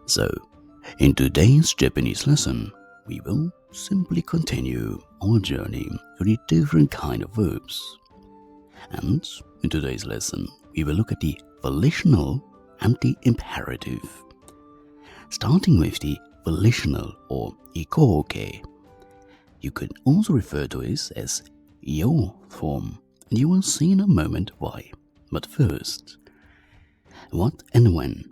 So, in today's Japanese lesson, we will simply continue our journey to the different kind of verbs. And in today's lesson, we will look at the volitional and the imperative. Starting with the volitional or ikoke. You can also refer to it as yo form, and you will see in a moment why. But first, what and when?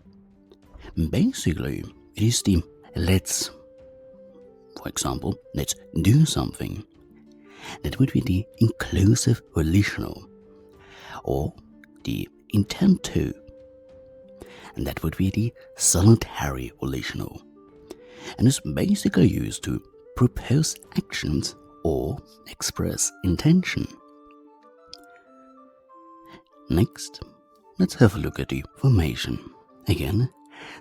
Basically, it is the let's. For example, let's do something. That would be the inclusive volitional, or the intend to, and that would be the solitary volitional, and is basically used to propose actions or express intention. Next, let's have a look at the formation. Again,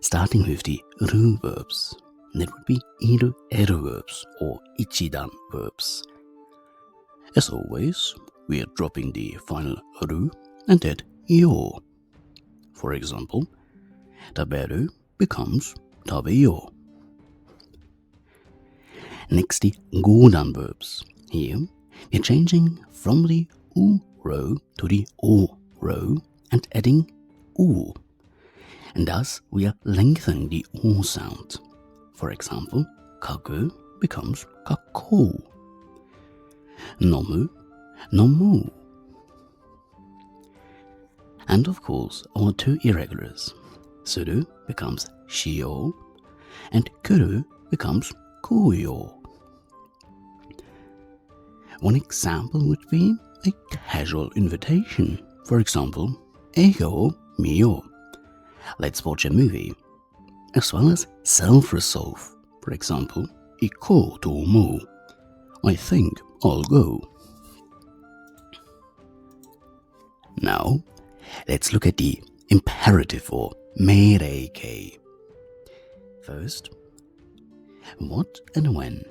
starting with the ru verbs. That would be iru eru verbs or ichidan verbs. As always, we are dropping the final ru and add yo. For example, taberu becomes tabeyo. Next, the godan verbs. Here, we are changing from the u row to the o row and adding u. And thus, we are lengthening the o sound. For example, kaku becomes kako. Nomu, nomu. And of course, our two irregulars. Suru becomes shio, and kuru becomes kuyo. One example would be a casual invitation. For example, eyo mio. Let's watch a movie. As well as self-resolve. For example, iko tomo. I think I'll go. Now, let's look at the imperative or mereike. First, what and when.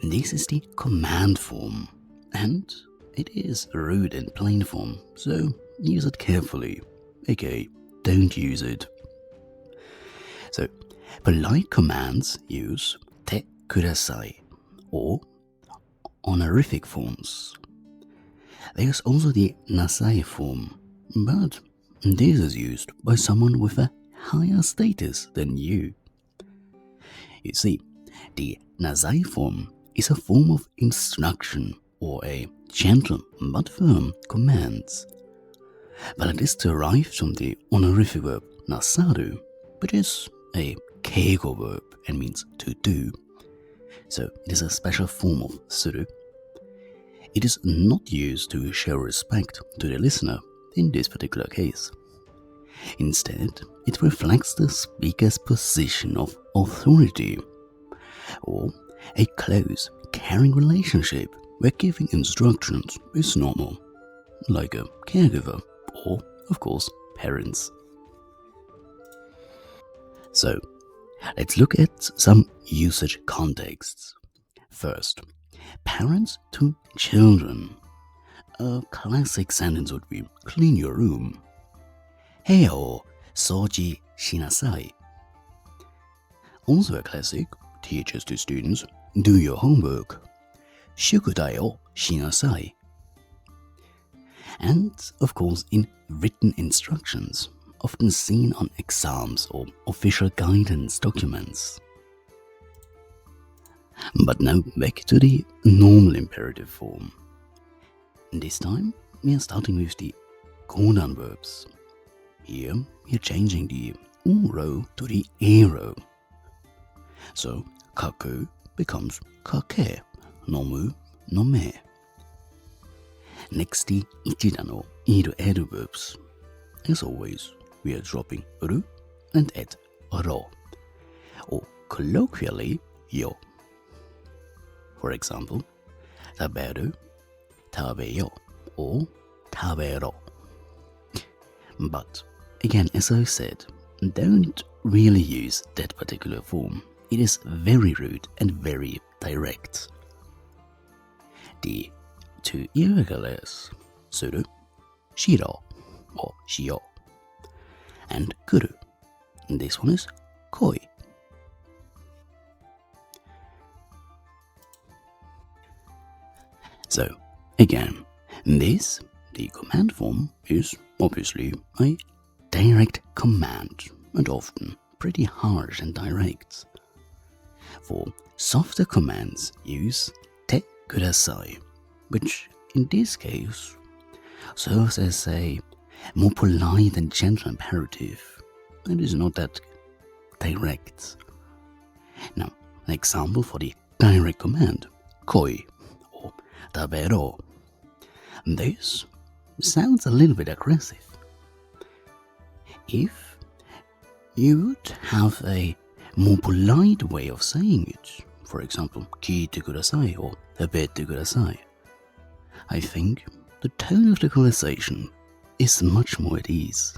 This is the command form, and it is rude and plain form, so use it carefully. Okay, don't use it. So, polite commands use te kudasai or honorific forms. There's also the nasai form, but this is used by someone with a higher status than you. You see, the nasai form is a form of instruction or a gentle but firm command. But it is derived from the honorific verb nasaru, which is a keigo verb and means to do. So it is a special form of suru. It is not used to show respect to the listener in this particular case. Instead, it reflects the speaker's position of authority or a close, caring relationship where giving instructions is normal, like a caregiver or, of course, parents. So, let's look at some usage contexts. First, parents to children. A classic sentence would be, clean your room. Heia o soji shinasai. Also a classic, teachers to students, do your homework. Shukudai o shinasai. And, of course, in written instructions, often seen on exams or official guidance documents. But now back to the normal imperative form. This time, we are starting with the kodan verbs. Here, we are changing the u row to the e row. So, kaku becomes kake, nomu, nome. Next, the ichidan or iru eru verbs. As always, we are dropping ru and add ro, or colloquially, yo. For example, taberu, tabeyo, or tabero. But, again, as I said, don't really use that particular form. It is very rude and very direct. The two irregulars, suru, shiro, or shio, and kuru. This one is koi, Again, this, the command form, is obviously a direct command and often pretty harsh and direct. For softer commands, use te kudasai, which in this case serves as a more polite and gentle imperative and is not that direct. Now, an example for the direct command, koi or tabero. This sounds a little bit aggressive. If you would have a more polite way of saying it, for example, kite kudasai or habete kudasai, I think the tone of the conversation is much more at ease.